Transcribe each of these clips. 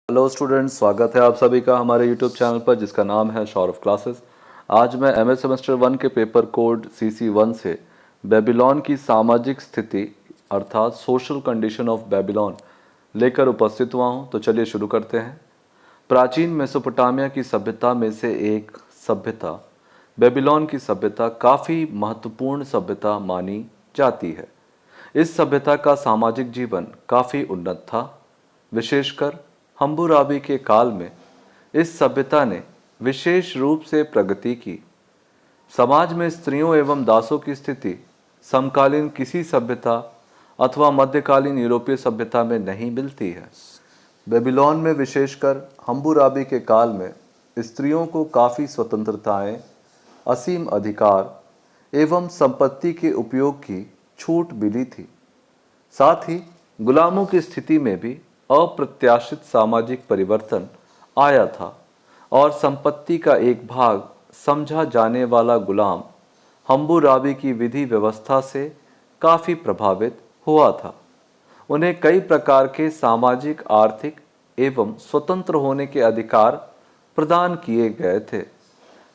Hello students, स्वागत है आप सभी का हमारे यूट्यूब चैनल पर जिसका नाम है सौरभ क्लासेस। आज मैं एमए सेमेस्टर 1 के पेपर कोड CC1 से बेबीलोन की सामाजिक स्थिति अर्थात सोशल कंडीशन ऑफ बेबीलोन लेकर उपस्थित हुआ हूं। तो चलिए शुरू करते हैं। प्राचीन मेसोपोटामिया की सभ्यता में से एक सभ्यता बेबीलोन की सभ्यता काफ़ी महत्वपूर्ण सभ्यता मानी जाती है। इस सभ्यता का सामाजिक जीवन काफ़ी उन्नत था। विशेषकर हम्बुराबी के काल में इस सभ्यता ने विशेष रूप से प्रगति की। समाज में स्त्रियों एवं दासों की स्थिति समकालीन किसी सभ्यता अथवा मध्यकालीन यूरोपीय सभ्यता में नहीं मिलती है। बेबीलोन में विशेषकर हम्बुराबी के काल में स्त्रियों को काफ़ी स्वतंत्रताएं, असीम अधिकार एवं संपत्ति के उपयोग की छूट मिली थी। साथ ही गुलामों की स्थिति में भी अप्रत्याशित सामाजिक परिवर्तन आया था और संपत्ति का एक भाग समझा जाने वाला गुलाम हम्बुराबी की विधि व्यवस्था से काफ़ी प्रभावित हुआ था। उन्हें कई प्रकार के सामाजिक, आर्थिक एवं स्वतंत्र होने के अधिकार प्रदान किए गए थे।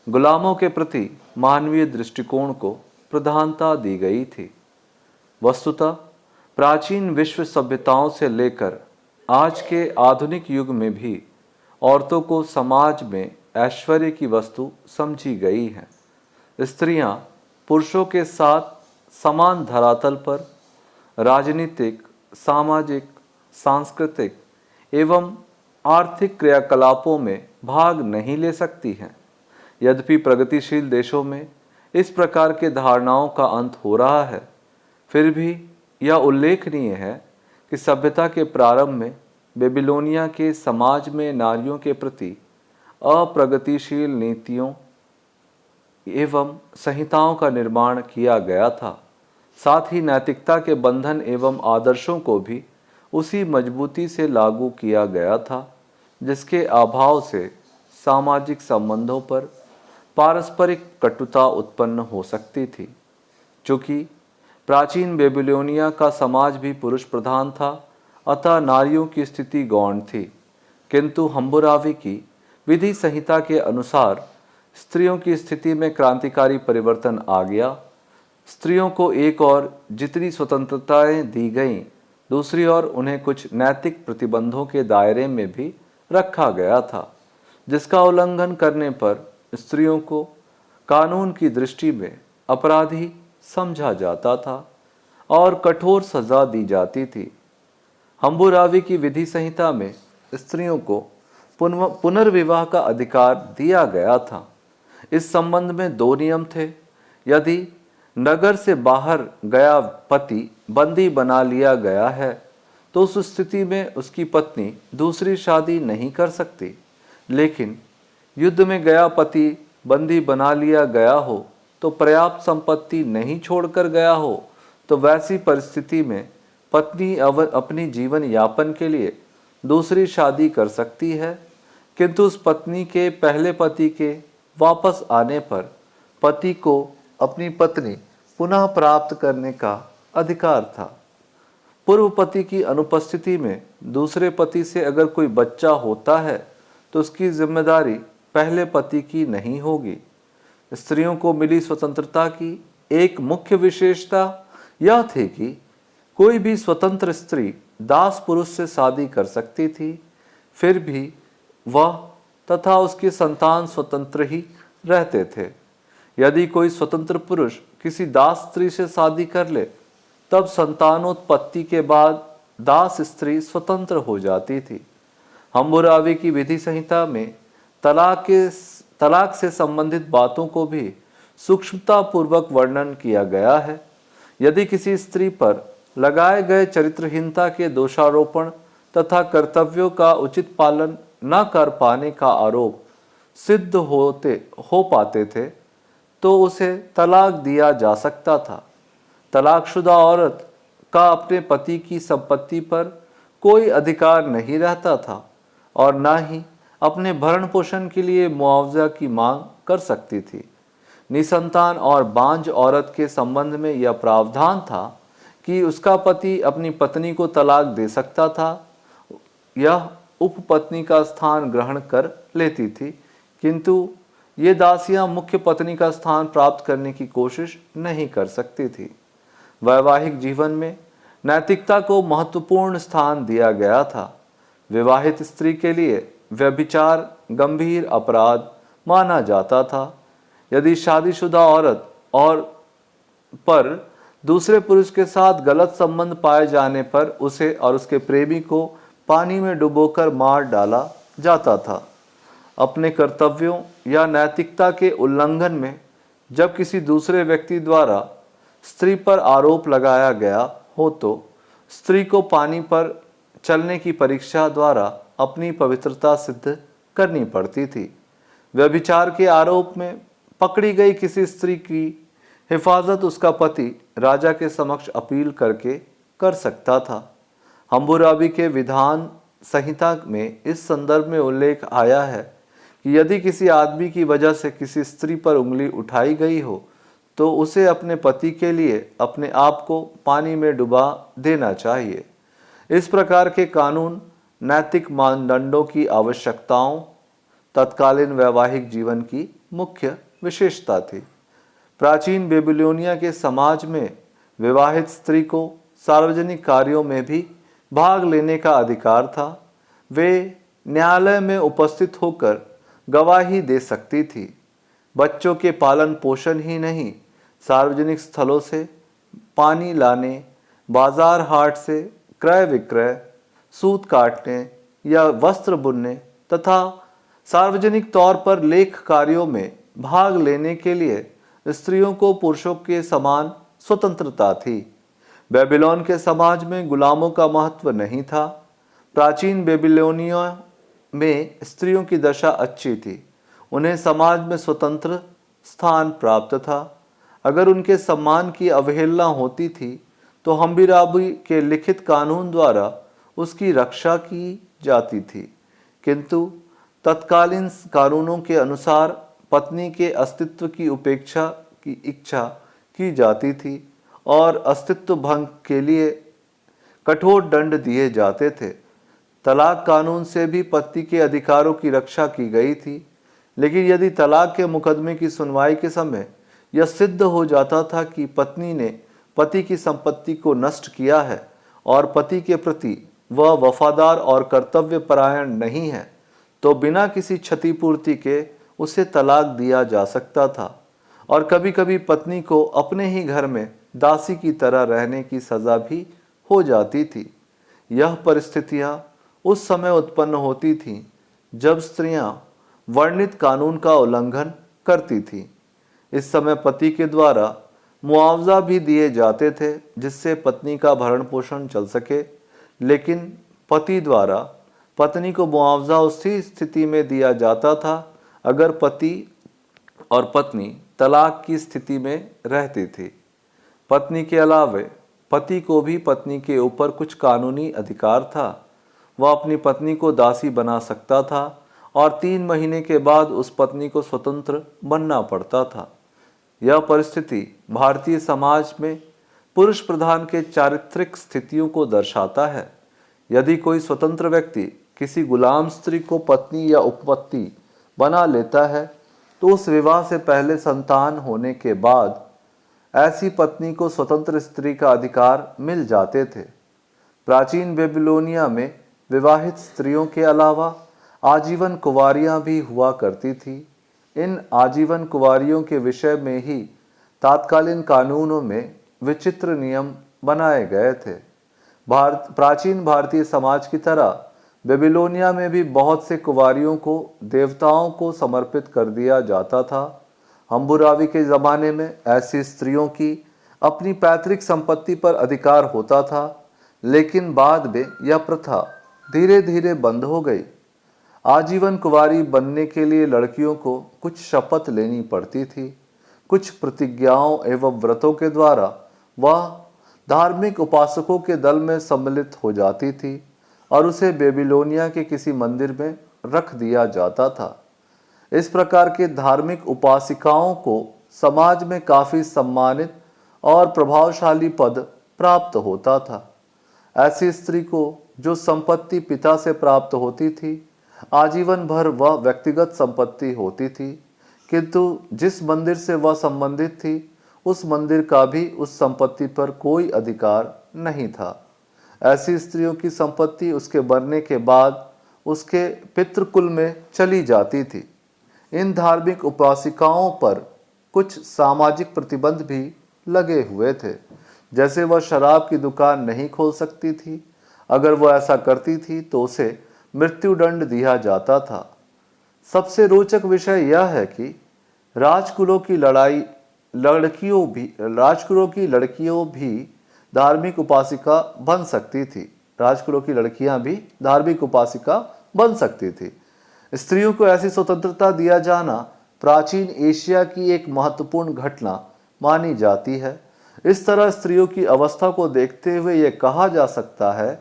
गुलामों के प्रति मानवीय दृष्टिकोण को प्रधानता दी गई थी। वस्तुतः प्राचीन विश्व सभ्यताओं से लेकर आज के आधुनिक युग में भी औरतों को समाज में ऐश्वर्य की वस्तु समझी गई है। स्त्रियां पुरुषों के साथ समान धरातल पर राजनीतिक, सामाजिक, सांस्कृतिक एवं आर्थिक क्रियाकलापों में भाग नहीं ले सकती हैं। यद्यपि प्रगतिशील देशों में इस प्रकार के धारणाओं का अंत हो रहा है, फिर भी यह उल्लेखनीय है कि सभ्यता के प्रारंभ में बेबीलोनिया के समाज में नारियों के प्रति अप्रगतिशील नीतियों एवं संहिताओं का निर्माण किया गया था। साथ ही नैतिकता के बंधन एवं आदर्शों को भी उसी मजबूती से लागू किया गया था जिसके अभाव से सामाजिक संबंधों पर पारस्परिक कटुता उत्पन्न हो सकती थी। चूँकि प्राचीन बेबीलोनिया का समाज भी पुरुष प्रधान था, अतः नारियों की स्थिति गौण थी। किंतु हम्बुराबी की विधि संहिता के अनुसार स्त्रियों की स्थिति में क्रांतिकारी परिवर्तन आ गया। स्त्रियों को एक और जितनी स्वतंत्रताएं दी गईं, दूसरी ओर उन्हें कुछ नैतिक प्रतिबंधों के दायरे में भी रखा गया था, जिसका उल्लंघन करने पर स्त्रियों को कानून की दृष्टि में अपराधी समझा जाता था और कठोर सजा दी जाती थी। हम्बुराबी की विधि संहिता में स्त्रियों को पुनर्विवाह का अधिकार दिया गया था। इस संबंध में दो नियम थे। यदि नगर से बाहर गया पति बंदी बना लिया गया है तो उस स्थिति में उसकी पत्नी दूसरी शादी नहीं कर सकती। लेकिन युद्ध में गया पति बंदी बना लिया गया हो तो पर्याप्त संपत्ति नहीं छोड़कर गया हो तो वैसी परिस्थिति में पत्नी अपनी जीवन यापन के लिए दूसरी शादी कर सकती है। किंतु उस पत्नी के पहले पति के वापस आने पर पति को अपनी पत्नी पुनः प्राप्त करने का अधिकार था। पूर्व पति की अनुपस्थिति में दूसरे पति से अगर कोई बच्चा होता है तो उसकी जिम्मेदारी पहले पति की नहीं होगी। स्त्रियों को मिली स्वतंत्रता की एक मुख्य विशेषता यह थी कि कोई भी स्वतंत्र स्त्री दास पुरुष से शादी कर सकती थी, फिर भी वह तथा उसके संतान स्वतंत्र ही रहते थे। यदि कोई स्वतंत्र पुरुष किसी दास स्त्री से शादी कर ले तब संतानोत्पत्ति के बाद दास स्त्री स्वतंत्र हो जाती थी। हम्बुराबी की विधि संहिता में तलाक से संबंधित बातों को भी सूक्ष्मतापूर्वक वर्णन किया गया है। यदि किसी स्त्री पर लगाए गए चरित्रहीनता के दोषारोपण तथा कर्तव्यों का उचित पालन न कर पाने का आरोप सिद्ध हो पाते थे तो उसे तलाक दिया जा सकता था। तलाकशुदा औरत का अपने पति की संपत्ति पर कोई अधिकार नहीं रहता था और न ही अपने भरण पोषण के लिए मुआवजा की मांग कर सकती थी। निसंतान और बांझ औरत के संबंध में यह प्रावधान था कि उसका पति अपनी पत्नी को तलाक दे सकता था। यह उपपत्नी का स्थान ग्रहण कर लेती थी, किंतु ये दासियां मुख्य पत्नी का स्थान प्राप्त करने की कोशिश नहीं कर सकती थी। वैवाहिक जीवन में नैतिकता को महत्वपूर्ण स्थान दिया गया था। विवाहित स्त्री के लिए व्यभिचार गंभीर अपराध माना जाता था। यदि शादीशुदा औरत और पर दूसरे पुरुष के साथ गलत संबंध पाए जाने पर उसे और उसके प्रेमी को पानी में डुबोकर मार डाला जाता था। अपने कर्तव्यों या नैतिकता के उल्लंघन में जब किसी दूसरे व्यक्ति द्वारा स्त्री पर आरोप लगाया गया हो तो स्त्री को पानी पर चलने की परीक्षा द्वारा अपनी पवित्रता सिद्ध करनी पड़ती थी। व्यभिचार के आरोप में पकड़ी गई किसी स्त्री की हिफाजत उसका पति राजा के समक्ष अपील करके कर सकता था। हम्बुराबी के विधान संहिता में इस संदर्भ में उल्लेख आया है कि यदि किसी आदमी की वजह से किसी स्त्री पर उंगली उठाई गई हो तो उसे अपने पति के लिए अपने आप को पानी में डुबा देना चाहिए। इस प्रकार के कानून नैतिक मानदंडों की आवश्यकताओं तत्कालीन वैवाहिक जीवन की मुख्य विशेषता थी। प्राचीन बेबीलोनिया के समाज में विवाहित स्त्री को सार्वजनिक कार्यों में भी भाग लेने का अधिकार था। वे न्यायालय में उपस्थित होकर गवाही दे सकती थी। बच्चों के पालन पोषण ही नहीं, सार्वजनिक स्थलों से पानी लाने, बाजार हाट से क्रय विक्रय, सूत काटने या वस्त्र बुनने तथा सार्वजनिक तौर पर लेख कार्यों में भाग लेने के लिए स्त्रियों को पुरुषों के समान स्वतंत्रता थी। बेबीलोन के समाज में गुलामों का महत्व नहीं था। प्राचीन बेबीलोनिया में स्त्रियों की दशा अच्छी थी। उन्हें समाज में स्वतंत्र स्थान प्राप्त था। अगर उनके सम्मान की अवहेलना होती थी तो हम्बीराबी के लिखित कानून द्वारा उसकी रक्षा की जाती थी, किंतु तत्कालीन कानूनों के अनुसार पत्नी के अस्तित्व की उपेक्षा की इच्छा की जाती थी और अस्तित्व भंग के लिए कठोर दंड दिए जाते थे। तलाक कानून से भी पति के अधिकारों की रक्षा की गई थी, लेकिन यदि तलाक के मुकदमे की सुनवाई के समय यह सिद्ध हो जाता था कि पत्नी ने पति की संपत्ति को नष्ट किया है और पति के प्रति वह वफादार और कर्तव्य परायण नहीं है, तो बिना किसी क्षतिपूर्ति के उसे तलाक दिया जा सकता था और कभी कभी पत्नी को अपने ही घर में दासी की तरह रहने की सजा भी हो जाती थी। यह परिस्थितियां उस समय उत्पन्न होती थीं जब स्त्रियां वर्णित कानून का उल्लंघन करती थीं। इस समय पति के द्वारा मुआवजा भी दिए जाते थे जिससे पत्नी का भरण पोषण चल सके, लेकिन पति द्वारा पत्नी को मुआवजा उसी स्थिति में दिया जाता था अगर पति और पत्नी तलाक की स्थिति में रहती थी। पत्नी के अलावे पति को भी पत्नी के ऊपर कुछ कानूनी अधिकार था। वह अपनी पत्नी को दासी बना सकता था और 3 महीने के बाद उस पत्नी को स्वतंत्र बनना पड़ता था। यह परिस्थिति भारतीय समाज में पुरुष प्रधान के चारित्रिक स्थितियों को दर्शाता है। यदि कोई स्वतंत्र व्यक्ति किसी गुलाम स्त्री को पत्नी या उपपत्ति बना लेता है तो उस विवाह से पहले संतान होने के बाद ऐसी पत्नी को स्वतंत्र स्त्री का अधिकार मिल जाते थे। प्राचीन बेबीलोनिया में विवाहित स्त्रियों के अलावा आजीवन कुंवारियां भी हुआ करती थी। इन आजीवन कुंवारियों के विषय में ही तात्कालीन कानूनों में विचित्र नियम बनाए गए थे। प्राचीन भारतीय समाज की तरह बेबीलोनिया में भी बहुत से कुंवारियों को देवताओं को समर्पित कर दिया जाता था। हम्बुराबी के ज़माने में ऐसी स्त्रियों की अपनी पैतृक संपत्ति पर अधिकार होता था, लेकिन बाद में यह प्रथा धीरे धीरे बंद हो गई। आजीवन कुंवारी बनने के लिए लड़कियों को कुछ शपथ लेनी पड़ती थी। कुछ प्रतिज्ञाओं एवं व्रतों के द्वारा वह धार्मिक उपासकों के दल में सम्मिलित हो जाती थी और उसे बेबीलोनिया के किसी मंदिर में रख दिया जाता था। इस प्रकार के धार्मिक उपासिकाओं को समाज में काफी सम्मानित और प्रभावशाली पद प्राप्त होता था। ऐसी स्त्री को जो संपत्ति पिता से प्राप्त होती थी आजीवन भर वह व्यक्तिगत संपत्ति होती थी, किंतु जिस मंदिर से वह संबंधित थी उस मंदिर का भी उस संपत्ति पर कोई अधिकार नहीं था। ऐसी स्त्रियों की संपत्ति उसके मरने के बाद उसके पितृकुल में चली जाती थी। इन धार्मिक उपासिकाओं पर कुछ सामाजिक प्रतिबंध भी लगे हुए थे, जैसे वह शराब की दुकान नहीं खोल सकती थी। अगर वह ऐसा करती थी तो उसे मृत्युदंड दिया जाता था। सबसे रोचक विषय यह है कि राजकुलों की लड़कियों भी धार्मिक उपासिका बन सकती थी। राजकुलों की लड़कियां भी धार्मिक उपासिका बन सकती थी। स्त्रियों को ऐसी स्वतंत्रता दिया जाना प्राचीन एशिया की एक महत्वपूर्ण घटना मानी जाती है। इस तरह स्त्रियों की अवस्था को देखते हुए यह कहा जा सकता है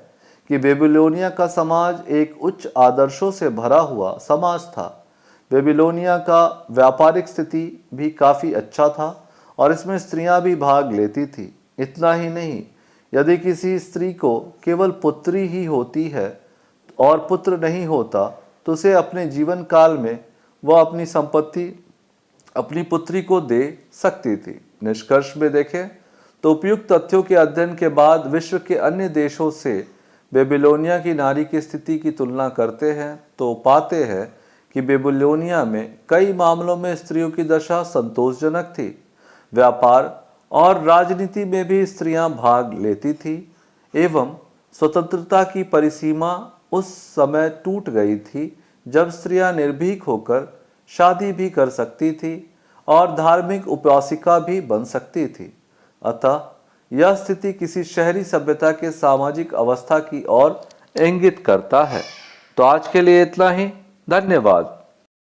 कि बेबीलोनिया का समाज एक उच्च आदर्शों से भरा हुआ समाज था। बेबीलोनिया का व्यापारिक स्थिति भी काफ़ी अच्छा था और इसमें स्त्रियां भी भाग लेती थी। इतना ही नहीं, यदि किसी स्त्री को केवल पुत्री ही होती है और पुत्र नहीं होता तो उसे अपने जीवन काल में वह अपनी संपत्ति अपनी पुत्री को दे सकती थी। निष्कर्ष में देखें तो उपयुक्त तथ्यों के अध्ययन के बाद विश्व के अन्य देशों से बेबीलोनिया की नारी की स्थिति की तुलना करते हैं तो पाते हैं कि बेबीलोनिया में कई मामलों में स्त्रियों की दशा संतोषजनक थी। व्यापार और राजनीति में भी स्त्रियां भाग लेती थी एवं स्वतंत्रता की परिसीमा उस समय टूट गई थी जब स्त्रियां निर्भीक होकर शादी भी कर सकती थी और धार्मिक उपासिका भी बन सकती थी। अतः यह स्थिति किसी शहरी सभ्यता के सामाजिक अवस्था की ओर इंगित करता है। तो आज के लिए इतना ही। धन्यवाद।